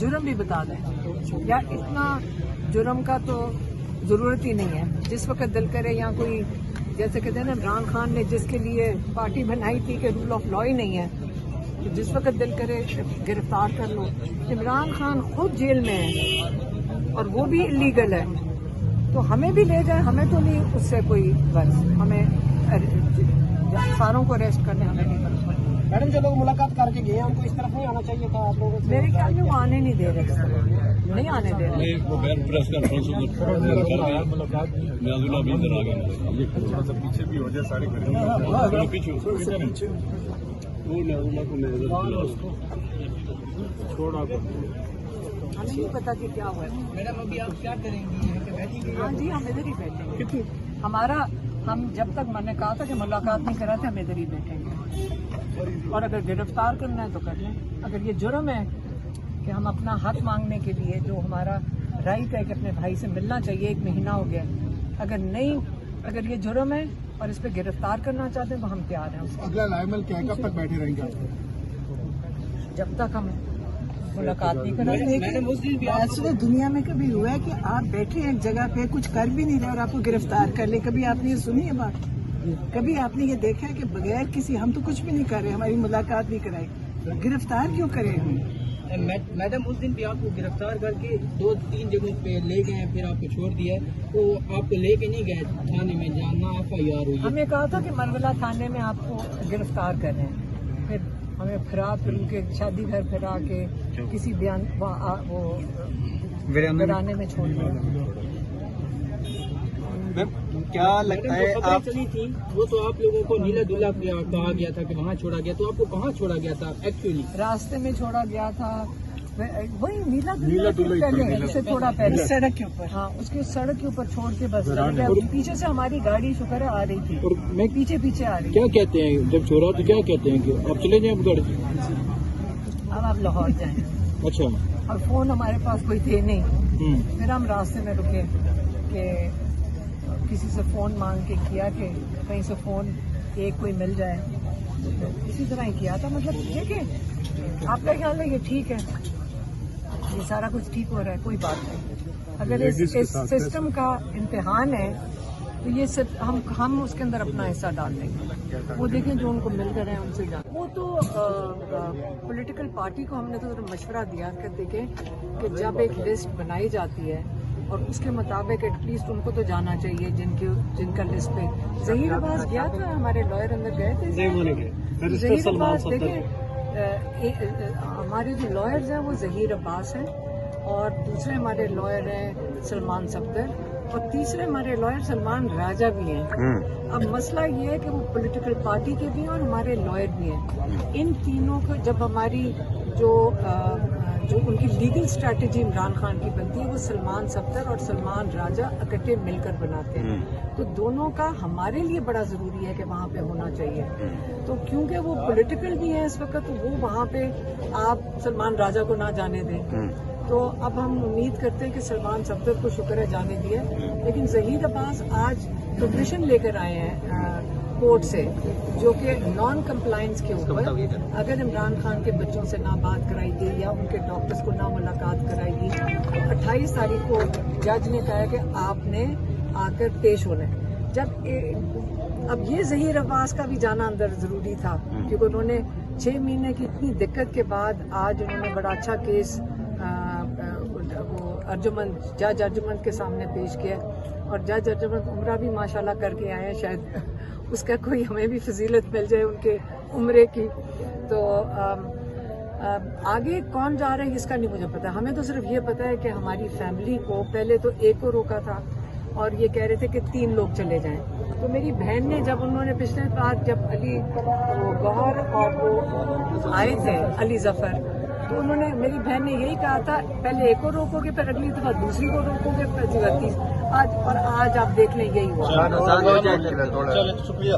जुर्म भी बता दें, या इतना जुर्म का तो ज़रूरत ही नहीं है। जिस वक्त दिल करे या कोई, जैसे कहते हैं ना, इमरान खान ने जिसके लिए पार्टी बनाई थी कि रूल ऑफ लॉ ही नहीं है, तो जिस वक्त दिल करे गिरफ्तार कर लो। इमरान खान खुद जेल में है और वो भी इलीगल है, तो हमें भी ले जाए, हमें तो नहीं उससे कोई गर्ज, हमें सारों को अरेस्ट करने हमें नहीं पड़ता। मैडम, जो लोग मुलाकात करके गए हैं उनको इस तरफ नहीं आना चाहिए था आप लोगों से? मेरे ख्याल में वो आने नहीं दे रहे, नहीं आने दे रहे। वो प्रेस कॉन्फ्रेंस भी इधर आ गए, थोड़ा सा पीछे भी हो जाए सारे पीछे छोड़ा। हमें नहीं पता कि क्या हुआ है। मैडम, अभी आप क्या करेंगी? हाँ जी, हम इधर ही बैठेंगे। हम जब तक मैंने कहा था कि मुलाकात नहीं करा थे, हम इधर ही बैठेंगे, और अगर गिरफ्तार करना है तो कर लें। अगर ये जुर्म है कि हम अपना हक मांगने के लिए, जो हमारा राइट है कि अपने भाई से मिलना चाहिए, 1 महीना हो गया, अगर ये जुर्म है और इस पर गिरफ्तार करना चाहते हैं तो हम तैयार हैं उसको। अगला लाइमल क्या है, कब तक बैठे रहेंगे आप? जब तक हम मुलाकात नहीं करेंगे। मैडम, उस दिन भी ऐसा दुनिया में कभी हुआ है कि आप बैठे हैं एक जगह पे, कुछ कर भी नहीं रहे और आपको गिरफ्तार कर ले? कभी आपने ये सुनी है बात? कभी आपने ये देखा है कि बगैर किसी, हम तो कुछ भी नहीं कर रहे, हमारी मुलाकात भी कराई, गिरफ्तार क्यों करें हम? मैडम, उस दिन भी आपको गिरफ्तार करके 2-3 जगहों पे ले गए हैं, फिर आपको छोड़ दिया है, तो आपको लेके नहीं गए थाने में, जाना FIR हुई? हमें कहा था कि मरवला थाने में आपको गिरफ्तार कर रहे हैं, फिर हमें फिरा फिर के शादी घर फिरा के किसी बयान वो वीराने में छोड़ दिया। क्या लगता है आप चली थी, वो तो आप लोगों को नीला दूल्हा कहा गया था कि वहाँ छोड़ा गया, तो आपको कहाँ छोड़ा गया था एक्चुअली? रास्ते में छोड़ा गया था, वही नीला पहले, उससे थोड़ा पहले सड़क के ऊपर। हाँ, उसके सड़क के ऊपर छोड़ के बस पीछे से हमारी गाड़ी शुक्र है आ रही थी, और मैं पीछे आ रही। क्या कहते हैं जब छोड़ा तो क्या कहते हैं कि आप चले जाएं घर? अब आप लाहौर जाएं। अच्छा। और फोन हमारे पास कोई थे नहीं, फिर हम रास्ते में रुके कि किसी से फोन मांग के किया कि कहीं से फोन कोई मिल जाए, तो इसी तरह ही किया था। मतलब देखिए, आपका ख्याल है ये ठीक है, ये सारा कुछ ठीक हो रहा है, कोई बात नहीं। अगर इस सिस्टम का इम्तिहान है तो ये हम उसके अंदर अपना हिस्सा डाल देंगे। वो देखें जो उनको मिल रहे हैं उनसे जान। वो तो पॉलिटिकल पार्टी को हमने तो मशवरा दिया कि देखें कि जब एक लिस्ट बनाई जाती है और उसके मुताबिक एटलीस्ट उनको तो जाना चाहिए जिनका लिस्ट पे। ज़हीर अब्बास गया था, हमारे लॉयर अंदर गए थे। ज़हीर अब्बास देखें, हमारे जो लॉयर्स हैं वो ज़हीर अब्बास हैं, और दूसरे हमारे लॉयर हैं सलमान सफदर, और तीसरे हमारे लॉयर सलमान राजा भी हैं। अब मसला ये है कि वो पॉलिटिकल पार्टी के भी हैं और हमारे लॉयर भी हैं। इन तीनों को जब हमारी जो उनकी लीगल स्ट्रैटेजी इमरान खान की बनती है, वो सलमान सफदर और सलमान राजा इकट्ठे मिलकर बनाते हैं। तो दोनों का हमारे लिए बड़ा ज़रूरी है कि वहाँ पे होना चाहिए। तो क्योंकि वो पॉलिटिकल भी है इस वक्त, तो वो वहाँ पे आप सलमान राजा को ना जाने दें। तो अब हम उम्मीद करते हैं कि सलमान सफदर को शुक्र है जाने दिया, लेकिन ज़हीर अब्बास आज परमिशन लेकर आए हैं कोर्ट से, जो कि नॉन कंप्लायंस के ऊपर, अगर इमरान खान के बच्चों से ना बात कराई गई या उनके डॉक्टर्स को ना मुलाकात कराएगी, तो 28 तारीख को जज ने कहा कि आपने आकर पेश होना है। अब ये ज़हीर अब्बास का भी जाना अंदर ज़रूरी था, क्योंकि उन्होंने 6 महीने की इतनी दिक्कत के बाद आज उन्होंने बड़ा अच्छा केस जज अर्जुमंद के सामने पेश किया, और जज अर्जुमंद उम्रा भी माशाल्लाह करके आए हैं, शायद उसका कोई हमें भी फजीलत मिल जाए उनके उम्रे की। तो आगे कौन जा रहा है इसका नहीं मुझे पता, हमें तो सिर्फ ये पता है कि हमारी फैमिली को पहले तो एक को रोका था और ये कह रहे थे कि 3 लोग चले जाएं। तो मेरी बहन ने जब उन्होंने पिछले बार जब अली गौहर और वो आए थे अली जफर, तो उन्होंने, मेरी बहन ने यही कहा था पहले एक को रोकोगे फिर अगली दफा दूसरी को रोकोगे फिर आज आप देख लें यही हुआ। शुक्रिया।